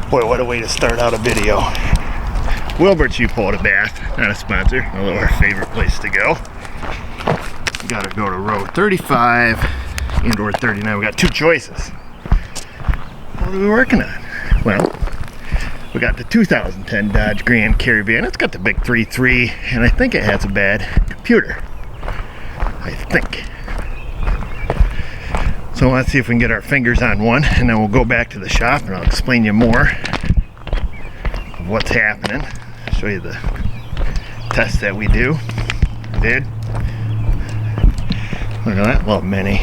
Boy, what a way to start out a video. Wilbert's U-Pull Bath, not a sponsor, although our favorite place to go. We gotta go to row 35 and or 39. We got two choices. What are we working on? Well, we got the 2010 Dodge Grand Caravan. It's got the big 3.3, and I think it has a bad computer. I think. So let's see if we can get our fingers on one, and then we'll go back to the shop and I'll explain you more of what's happening. I'll show you the test that we did. Look at that little mini.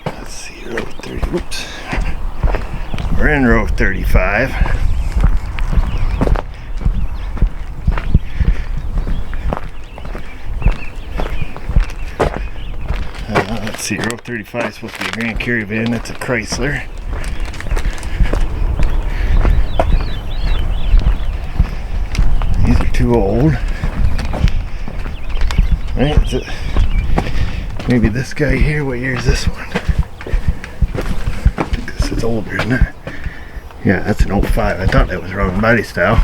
Let's see, row 30. Whoops. We're in row 35. Let's see, row 35 is supposed to be a Grand Caravan. That's a Chrysler. These are too old. Right? Is it maybe this guy here? What year is this one? I think this is older, isn't it? Yeah, that's an 05. I thought that was wrong body style.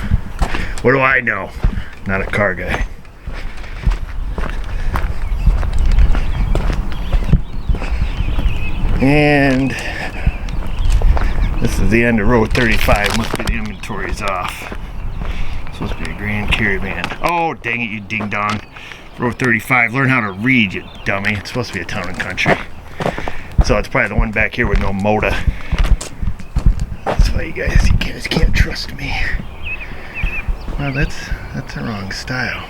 What do I know? Not a car guy. And this is the end of row 35. Must be the inventory's off. It's supposed to be a Grand Caravan. Oh, dang it, you ding dong. Row 35. Learn how to read, you dummy. It's supposed to be a town and country. So it's probably the one back here with no motor. That's why you guys can't trust me. Well, that's the wrong style.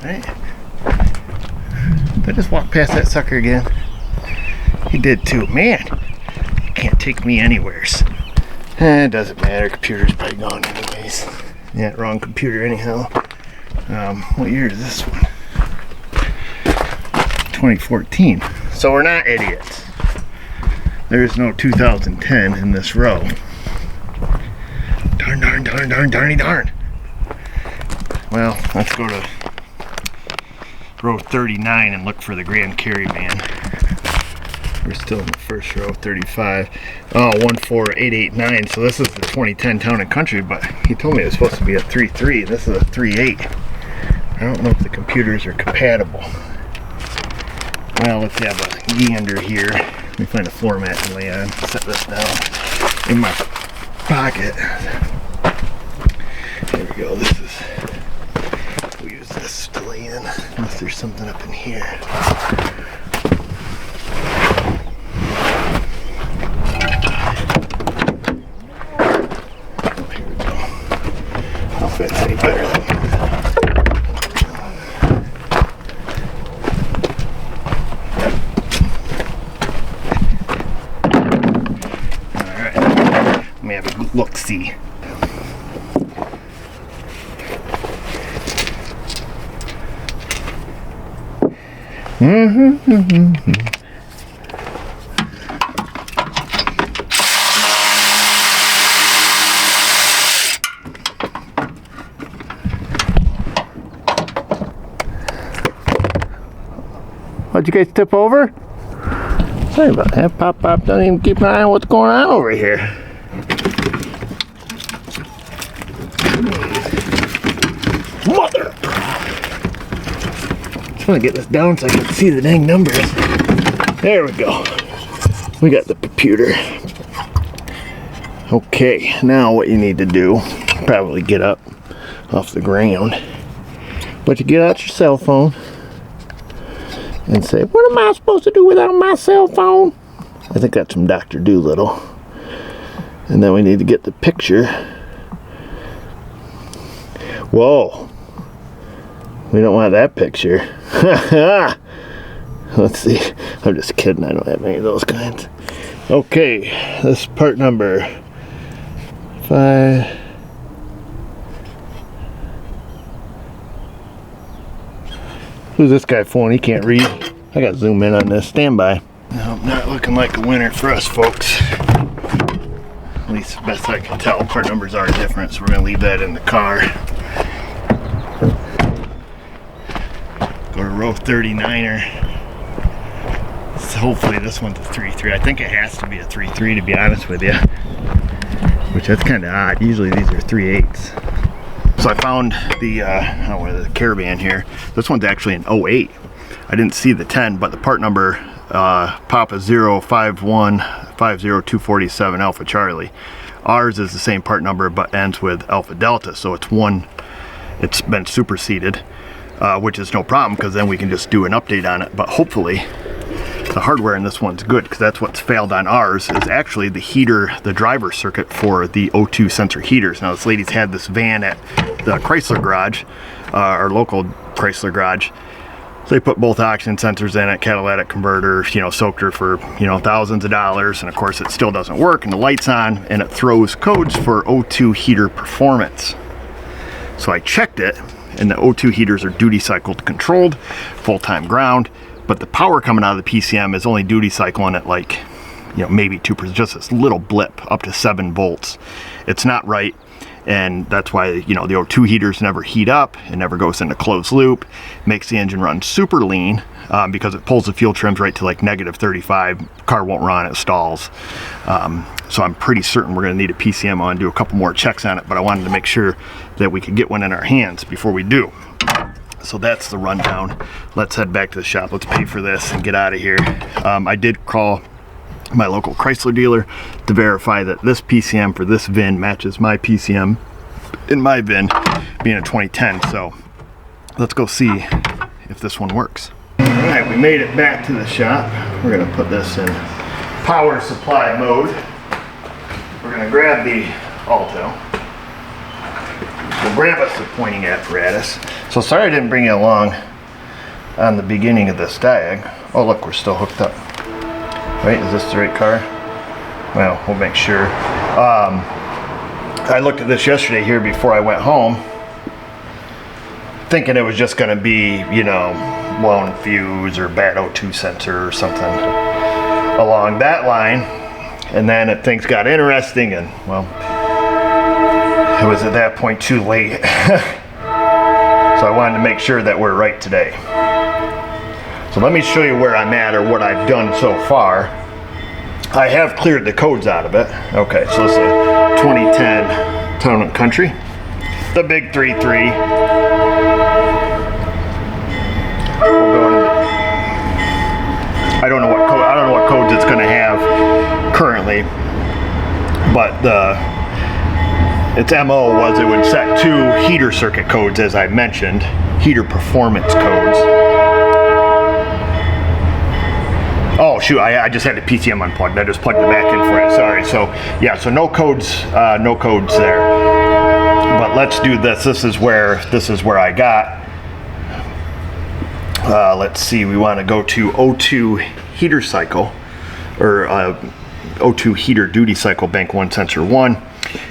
Right? Did I just walk past that sucker again? He did too. Man, you can't take me anywheres. It doesn't matter. Computer's probably gone anyways. Yeah, wrong computer anyhow. What year is this one? 2014. So we're not idiots. There's no 2010 in this row. Darn. Well, let's go to row 39 and look for the Grand Caravan. We're still in the first row, 35. Oh, 14889. So this is the 2010 Town and Country, but he told me it was supposed to be a 3.3. This is a 3.8. I don't know if the computers are compatible. Well, let's have a gander here. Let me find a floor mat to lay on. Set this down in my pocket. There we go. This is. We'll use this to lay in. Unless there's something up in here. Oh, here we go. I don't know if that's any better than. Alright. Let me have a look-see. What'd you guys tip over? Sorry about that. Pop, don't even keep an eye on what's going on over here. Mother! Just want to get this down so I can see the dang numbers. There we go. We got the computer. Okay, now what you need to do, probably get up off the ground, but you get out your cell phone and say, what am I supposed to do without my cell phone? I think that's from Dr. Doolittle. And then we need to get the picture. Whoa. We don't want that picture. Let's see. I'm just kidding. I don't have any of those kinds. Okay. This is part number 5. Who's this guy fooling? He can't read. I gotta zoom in on this. Stand by. No, not looking like a winner for us, folks. At least best I can tell. Part numbers are different, so we're gonna leave that in the car. Go to row 39er. So hopefully this one's a 3.3. I think it has to be a 3.3 to be honest with you. Which that's kind of odd. Usually these are 3.8s. So I found the Caravan here. This one's actually an 08. I didn't see the 10, but the part number Papa 05150247 Alpha Charlie. Ours is the same part number but ends with Alpha Delta, so it's been superseded, which is no problem because then we can just do an update on it. But hopefully the hardware in this one's good, because that's what's failed on ours, is actually the heater, the driver circuit for the O2 sensor heaters. Now this lady's had this van at the Chrysler garage, our local Chrysler garage. So they put both oxygen sensors in it, catalytic converter, soaked her for, thousands of dollars, and of course it still doesn't work, and the light's on, and it throws codes for O2 heater performance. So I checked it, and the O2 heaters are duty cycle controlled, full-time ground, but the power coming out of the PCM is only duty cycling at like, maybe 2%, just this little blip up to 7 volts. It's not right, and that's why, the O2 heaters never heat up. It never goes into closed loop, makes the engine run super lean because it pulls the fuel trims right to like -35. Car won't run, it stalls. So I'm pretty certain we're going to need a PCM on, do a couple more checks on it, but I wanted to make sure that we could get one in our hands before we do. So that's the rundown. Let's head back to the shop. Let's pay for this and get out of here. I did call my local Chrysler dealer to verify that this PCM for this VIN matches my PCM in my VIN, being a 2010. So let's go see if this one works. All right, we made it back to the shop. We're gonna put this in power supply mode. We're gonna grab the Alto. We'll grab us the pointing apparatus. So sorry I didn't bring you along on the beginning of this diag. Oh look, we're still hooked up. Right, is this the right car? Well, we'll make sure. I looked at this yesterday here before I went home, thinking it was just gonna be, blown fuse or bad O2 sensor or something along that line. And then things got interesting, and well, it was at that point too late. So I wanted to make sure that we're right today. So let me show you where I'm at, or what I've done so far. I have cleared the codes out of it. Okay, so it's a 2010 Town & Country, the big 3.3. We'll go into, I don't know what codes it's going to have currently, but its MO was it would set 2 heater circuit codes, as I mentioned, heater performance codes. Oh shoot, I just had the PCM unplugged. I just plugged it back in for you, sorry. So yeah, so no codes there. But let's do this. This is where I got. Let's see, we want to go to O2 heater cycle, or O2 heater duty cycle, bank 1 sensor 1.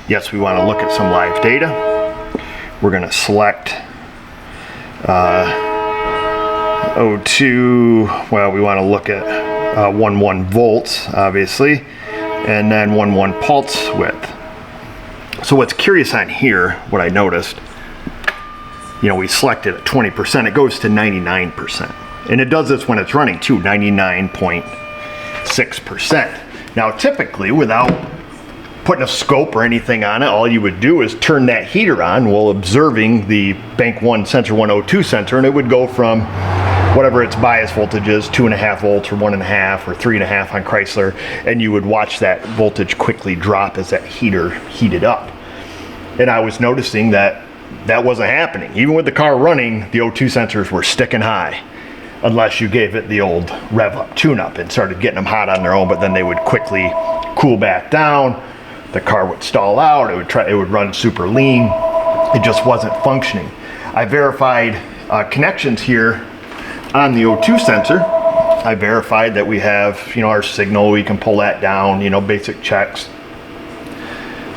Yes, we want to look at some live data. We're going to select O2, well, we want to look at 11 volts, obviously, and then 11 pulse width. So what's curious on here, what I noticed, we selected at 20%, it goes to 99%. And it does this when it's running too, 99.6%. Now typically, without putting a scope or anything on it, all you would do is turn that heater on while observing the bank 1 sensor 102 sensor, and it would go from whatever its bias voltage is, 2.5 volts or 1.5 or 3.5 on Chrysler, and you would watch that voltage quickly drop as that heater heated up. And I was noticing that wasn't happening. Even with the car running, the O2 sensors were sticking high, unless you gave it the old rev up tune up and started getting them hot on their own, but then they would quickly cool back down. The car would stall out, it would run super lean. It just wasn't functioning. I verified connections here on the O2 sensor. I verified that we have, our signal, we can pull that down, basic checks.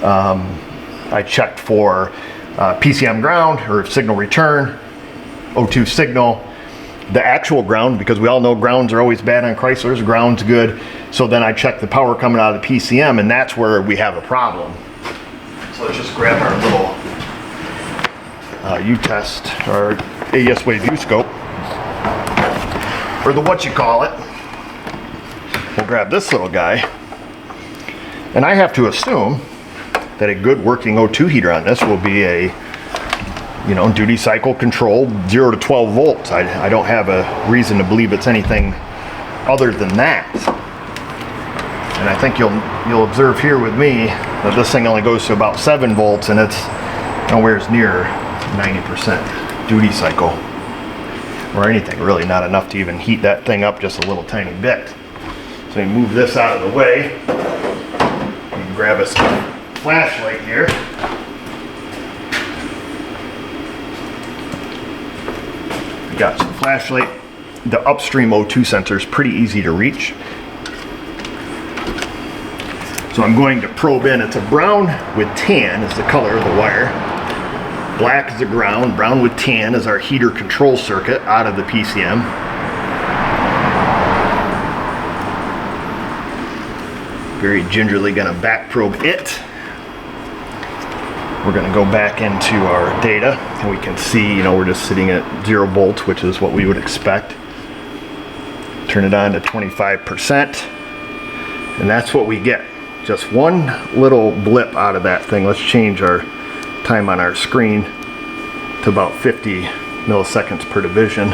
I checked for PCM ground, or signal return, O2 signal, the actual ground, because we all know grounds are always bad on Chryslers, ground's good. So then I checked the power coming out of the PCM, and that's where we have a problem. So let's just grab our little U-test, or AES Wave U-scope. or the what-you-call-it. We'll grab this little guy. And I have to assume that a good working O2 heater on this will be a, you know, duty cycle controlled 0 to 12 volts. I don't have a reason to believe it's anything other than that. And I think you'll observe here with me that this thing only goes to about 7 volts and it's nowhere near 90% duty cycle or anything, really not enough to even heat that thing up just a little tiny bit. So we move this out of the way. We can grab us a flashlight here. We got some flashlight. The upstream O2 sensor is pretty easy to reach. So I'm going to probe in. It's a brown with tan is the color of the wire. Black is the ground. Brown with tan is our heater control circuit out of the PCM. Very gingerly going to back probe it. We're going to go back into our data and we can see, you know, we're just sitting at 0 volts, which is what we would expect. Turn it on to 25%, and that's what we get. Just one little blip out of that thing. Let's change our time on our screen to about 50 milliseconds per division.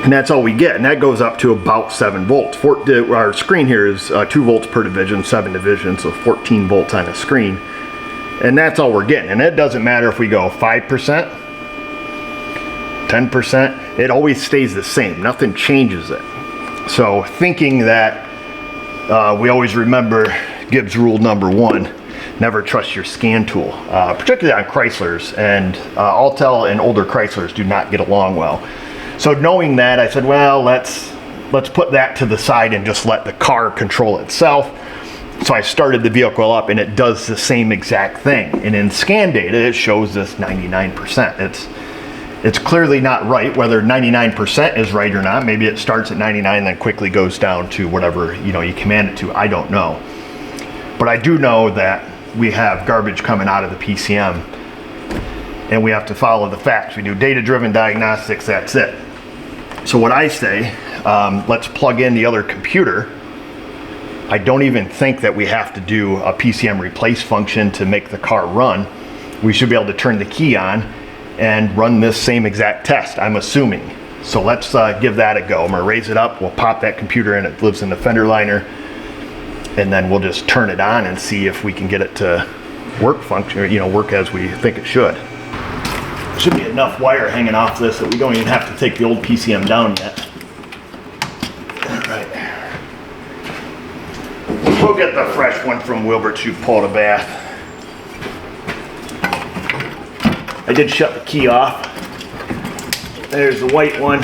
And that's all we get, and that goes up to about 7 volts. Our screen here is 2 volts per division, 7 divisions, so 14 volts on the screen. And that's all we're getting. And it doesn't matter if we go 5%, 10%, it always stays the same. Nothing changes it. So thinking that we always remember Gibbs rule number 1, never trust your scan tool, particularly on Chryslers, and Altel and older Chryslers do not get along well. So knowing that, I said, well, let's put that to the side and just let the car control itself. So I started the vehicle up and it does the same exact thing. And in scan data, it shows this 99%. It's clearly not right. Whether 99% is right or not, maybe it starts at 99 and then quickly goes down to whatever, you know, you command it to. I don't know. But I do know that we have garbage coming out of the PCM and we have to follow the facts. We do data-driven diagnostics, that's it. So what I say, let's plug in the other computer. I don't even think that we have to do a PCM replace function to make the car run. We should be able to turn the key on and run this same exact test, I'm assuming. So let's give that a go. I'm gonna raise it up, we'll pop that computer in, it lives in the fender liner, and then we'll just turn it on and see if we can get it to work function, or, you know, work as we think it should. Should be enough wire hanging off this that we don't even have to take the old PCM down yet. All right. We'll get the fresh one from Wilbert's You Pulled a Bath. I did shut the key off. There's the white one.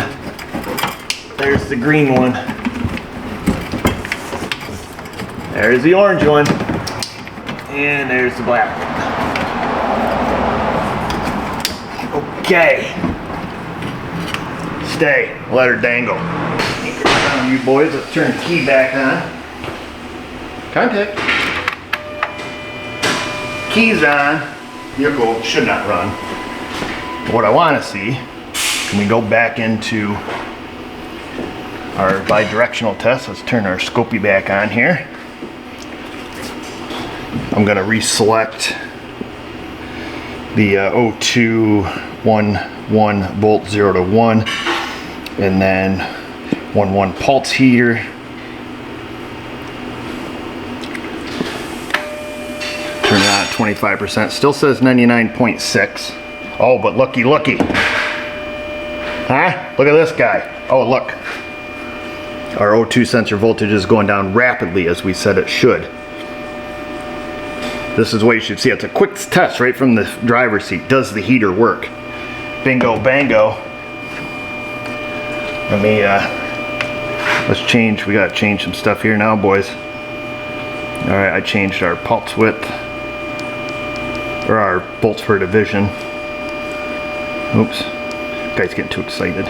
There's the green one. There's the orange one. And there's the black one. Okay. Stay. Let her dangle. You boys, let's turn the key back on. Contact. Keys on. Vehicle should not run. What I want to see, can we go back into our bidirectional test? Let's turn our Scopy back on here. I'm going to reselect the 0211 volt 0 to 1 and then 11 pulse heater. Turn it on at 25%. Still says 99.6. Oh, but looky. Huh? Look at this guy. Oh, look. Our O2 sensor voltage is going down rapidly as we said it should. This is what you should see. It's a quick test right from the driver's seat. Does the heater work? Bingo, bango. Let me, let's change. We got to change some stuff here now, boys. All right, I changed our pulse width, or our volts per division. Oops, guy's getting too excited.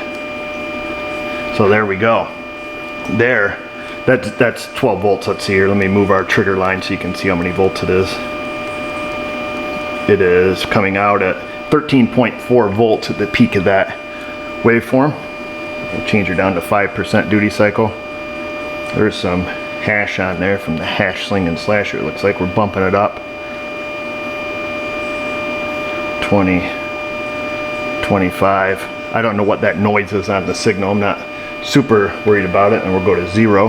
So there we go. There, that's 12 volts. Let's see here. Let me move our trigger line so you can see how many volts it is. It is coming out at 13.4 volts at the peak of that waveform. We'll change her down to 5% duty cycle. There's some hash on there from the hash sling and slasher. It looks like we're bumping it up. 20, 25. I don't know what that noise is on the signal. I'm not super worried about it, and we'll go to 0.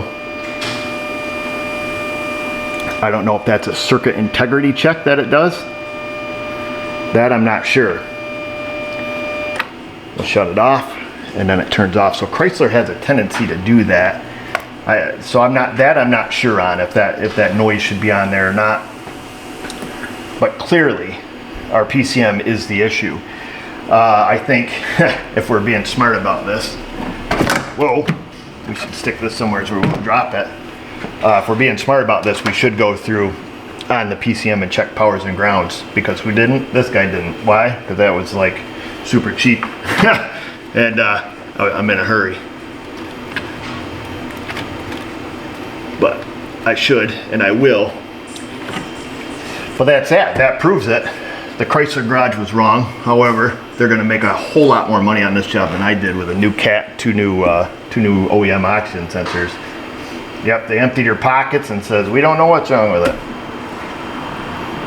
I don't know if that's a circuit integrity check that it does. That I'm not sure. We'll shut it off, and then it turns off. So Chrysler has a tendency to do that. I'm not sure on if that noise should be on there or not. But clearly, our PCM is the issue. I think if we're being smart about this, whoa, we should stick this somewhere so we won't drop it. If we're being smart about this, we should go through on the PCM and check powers and grounds, because who didn't? This guy didn't. Why? Because that was like super cheap. And I'm in a hurry. But I should, and I will. But that's that. That proves it. The Chrysler garage was wrong. However, they're going to make a whole lot more money on this job than I did with a new cat, two new OEM oxygen sensors. Yep, they emptied your pockets and says, we don't know what's wrong with it.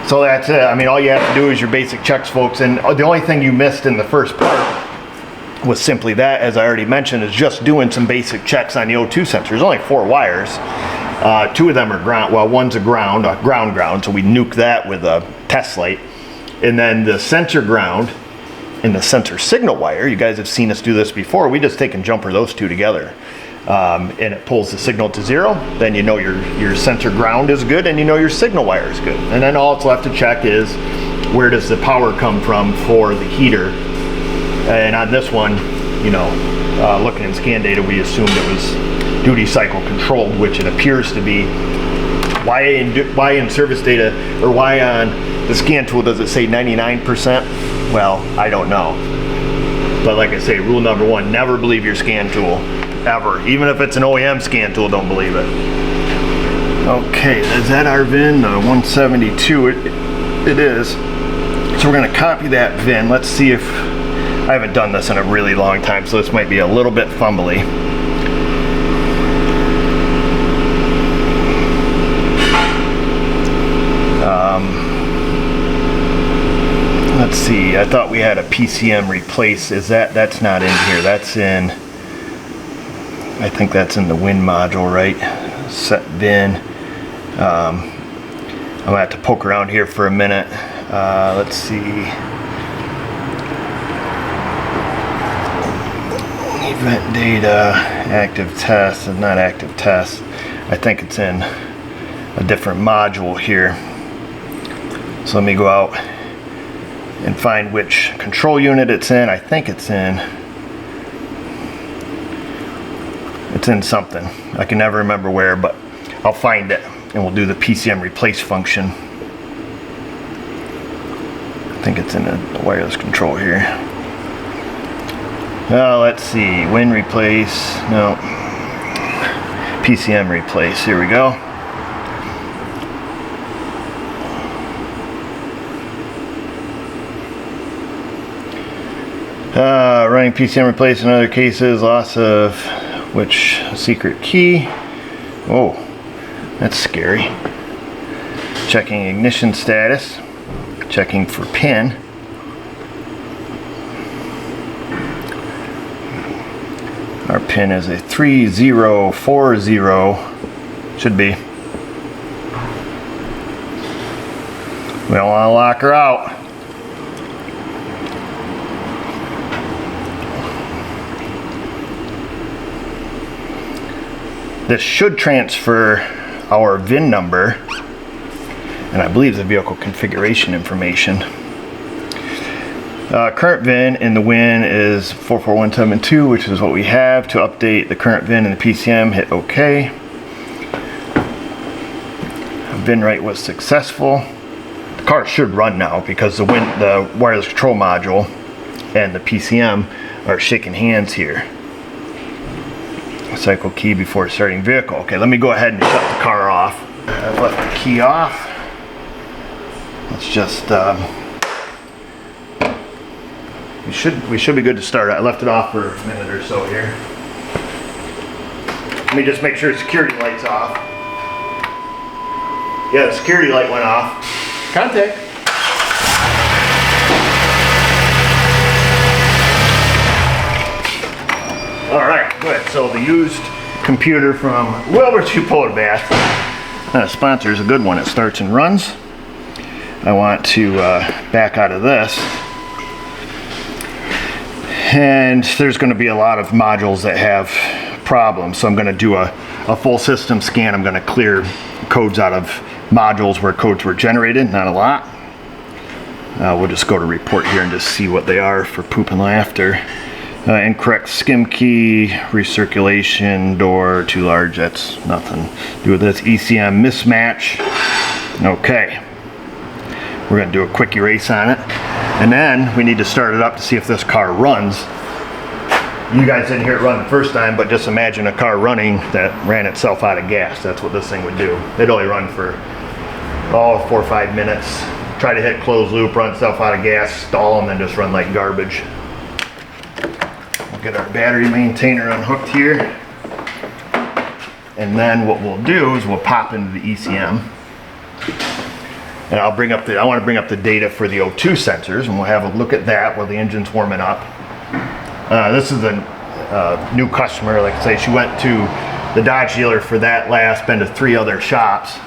So that's it. I mean, all you have to do is your basic checks, folks. And the only thing you missed in the first part was simply that, as I already mentioned, is just doing some basic checks on the O2 sensor. There's only 4 wires. 2 of them are ground. Well, one's a ground, so we nuke that with a test light. And then the sensor ground and the sensor signal wire, you guys have seen us do this before. We just take and jumper those 2 together. And it pulls the signal to 0. Then you know your sensor ground is good, and you know your signal wire is good. And then all it's left to check is where does the power come from for the heater. And on this one, you know, looking in scan data, we assumed it was duty cycle controlled, which it appears to be. Why in service data, or why on the scan tool does it say 99%? Well, I don't know. But like I say, rule number 1, never believe your scan tool. Ever. Even if it's an OEM scan tool, don't believe it. Okay, is that our VIN? 172, it is. So we're going to copy that VIN. Let's see if, I haven't done this in a really long time, so this might be a little bit fumbly. Let's see, I thought we had a PCM replace. That's not in here. That's in, I think that's in the WIN module, right? Set VIN. I'm gonna have to poke around here for a minute. Let's see. Event data, active test, and not active test. I think it's in a different module here. So let me go out and find which control unit it's in. I think it's in something. I can never remember where, but I'll find it and we'll do the PCM replace function. I think it's in the wireless control here. Let's see, WIN replace, no, PCM replace, here we go. Running PCM replace in other cases, loss of which secret key. Oh, that's scary. Checking ignition status, checking for pin. Our pin is a 3040, should be. We don't want to lock her out. This should transfer our VIN number, and I believe the vehicle configuration information. Current VIN in the WIN is 44172, which is what we have. To update the current VIN in the PCM, hit OK. VIN write was successful. The car should run now because the wireless control module and the PCM are shaking hands here. Cycle key before starting vehicle. Okay, let me go ahead and shut the car off. I've left the key off. Let's just we should be good to start. I left it off for a minute or so here. Let me just make sure security light's off. Yeah, the security light went off. Contact. All right, good. So the used computer from Wilbur Chipotle Bath. Sponsor is a good one. It starts and runs. I want to back out of this. And there's going to be a lot of modules that have problems. So I'm going to do a full system scan. I'm going to clear codes out of modules where codes were generated, not a lot. We'll just go to report here and just see what they are for poop and laughter. Incorrect skim key, recirculation, door too large, that's nothing to do with this. ECM mismatch. Okay. We're going to do a quick erase on it. And then we need to start it up to see if this car runs. You guys didn't hear it run the first time, but just imagine a car running that ran itself out of gas. That's what this thing would do. It'd only run for 4 or 5 minutes. Try to hit closed loop, run itself out of gas, stall, and then just run like garbage. We'll get our battery maintainer unhooked here. And then what we'll do is we'll pop into the ECM. And I want to bring up the data for the O2 sensors, and we'll have a look at that while the engine's warming up. This is a new customer. Like I say, she went to the Dodge dealer for that last, been to 3 other shops.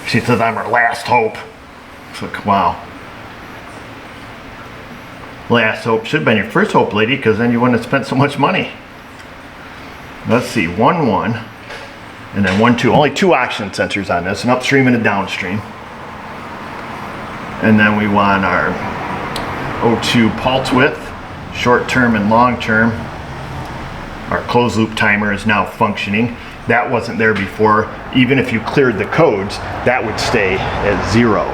She says I'm her last hope. It's like, wow. Last hope should have been your first hope, lady, because then you wouldn't have spent so much money. Let's see, 1-1. And then 1-2, only 2 oxygen sensors on this, an upstream and a downstream. And then we want our O2 pulse width, short term and long term. Our closed loop timer is now functioning. That wasn't there before. Even if you cleared the codes, that would stay at 0.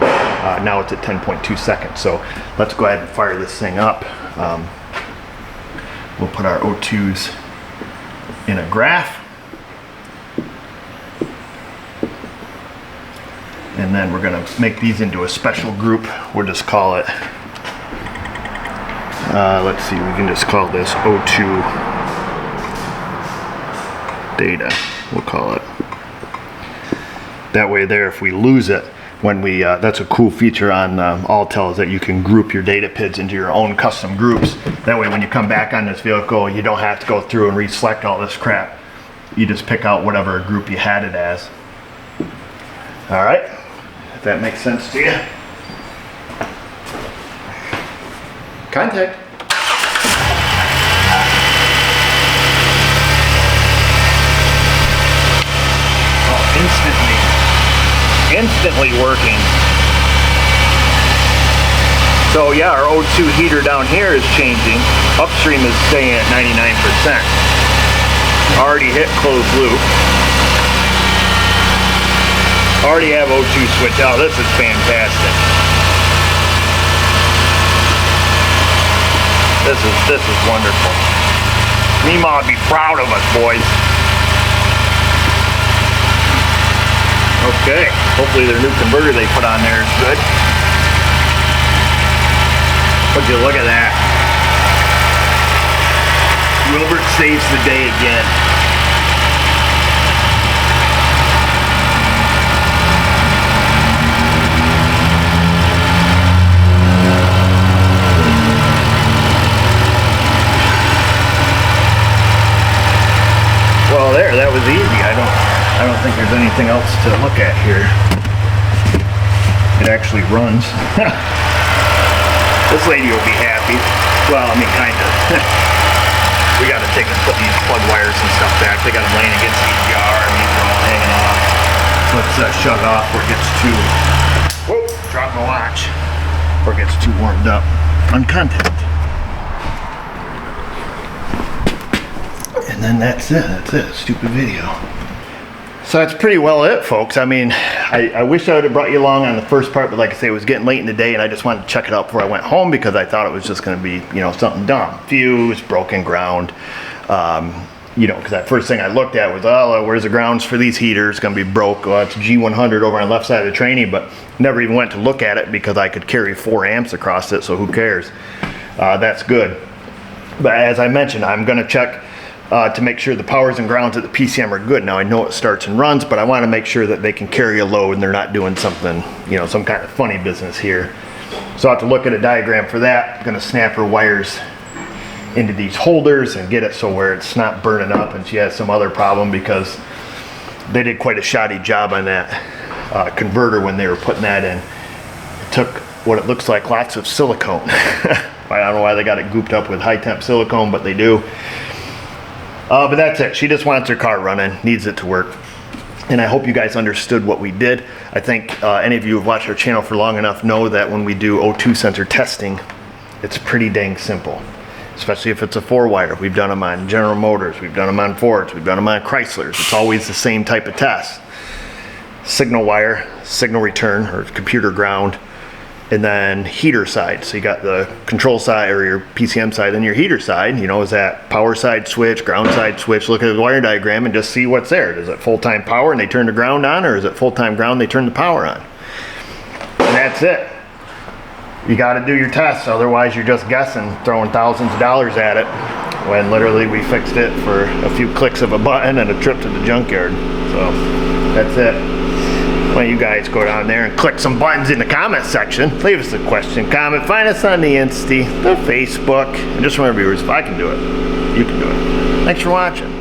Now it's at 10.2 seconds. So let's go ahead and fire this thing up. We'll put our O2s in a graph. And then we're going to make these into a special group. We'll just call it, let's see, we can just call this O2 data, we'll call it. That way there, if we lose it, when we, that's a cool feature on Altel, is that you can group your data PIDs into your own custom groups. That way when you come back on this vehicle, you don't have to go through and reselect all this crap. You just pick out whatever group you had it as. All right. If that makes sense to you. Contact. Oh, instantly working. So yeah, our O2 heater down here is changing. Upstream is staying at 99%. Already hit closed loop. Already have O2 switch out. This is fantastic. This is wonderful. Meemaw would be proud of us, boys. Okay, hopefully their new converter they put on there is good. Would you look at that? Wilbert saves the day again. Well, that was easy. I don't think there's anything else to look at here. It actually runs. This lady will be happy. Well, I mean, kind of. We got to take and put these plug wires and stuff back. They got them laying against the EGR, and these are all hanging off. Let's shut it off before it gets too. Whoa! Drop my watch. Before it gets too warmed up on contact. And then that's it, stupid video. So that's pretty well it, folks. I mean, I wish I would have brought you along on the first part, but like I say, it was getting late in the day and I just wanted to check it out before I went home because I thought it was just gonna be, you know, something dumb. Fuse, broken ground, you know, because that first thing I looked at was, oh, where's the grounds for these heaters? It's gonna be broke. Well, it's G100 over on the left side of the tranny, but never even went to look at it because I could carry 4 amps across it, so who cares? That's good. But as I mentioned, I'm gonna check to make sure the powers and grounds at the PCM are good. Now I know it starts and runs, but I want to make sure that they can carry a load and they're not doing something, you know, some kind of funny business here. So I have to look at a diagram for that. I'm going to snap her wires into these holders and get it so where it's not burning up. And she has some other problem because they did quite a shoddy job on that converter when they were putting that in. It took what it looks like lots of silicone. I don't know why they got it gooped up with high temp silicone, but they do. But that's it. She just wants her car running, needs it to work. And I hope you guys understood what we did. I think any of you who have watched our channel for long enough know that when we do O2 sensor testing, it's pretty dang simple. Especially if it's a 4-wire. We've done them on General Motors, we've done them on Fords, we've done them on Chryslers. It's always the same type of test. Signal wire, signal return, or computer ground, and then heater side. So you got the control side or your PCM side, then your heater side, you know, is that power side switch, ground side switch. Look at the wire diagram and just see what's there. Is it full-time power and they turn the ground on, or is it full-time ground and they turn the power on? And that's it. You got to do your tests, otherwise you're just guessing, throwing thousands of dollars at it, when literally we fixed it for a few clicks of a button and a trip to the junkyard. So that's it. Why don't you guys go down there and click some buttons in the comment section. Leave us a question, comment, find us on the Insta, the Facebook, and just remember, viewers, if I can do it, you can do it. Thanks for watching.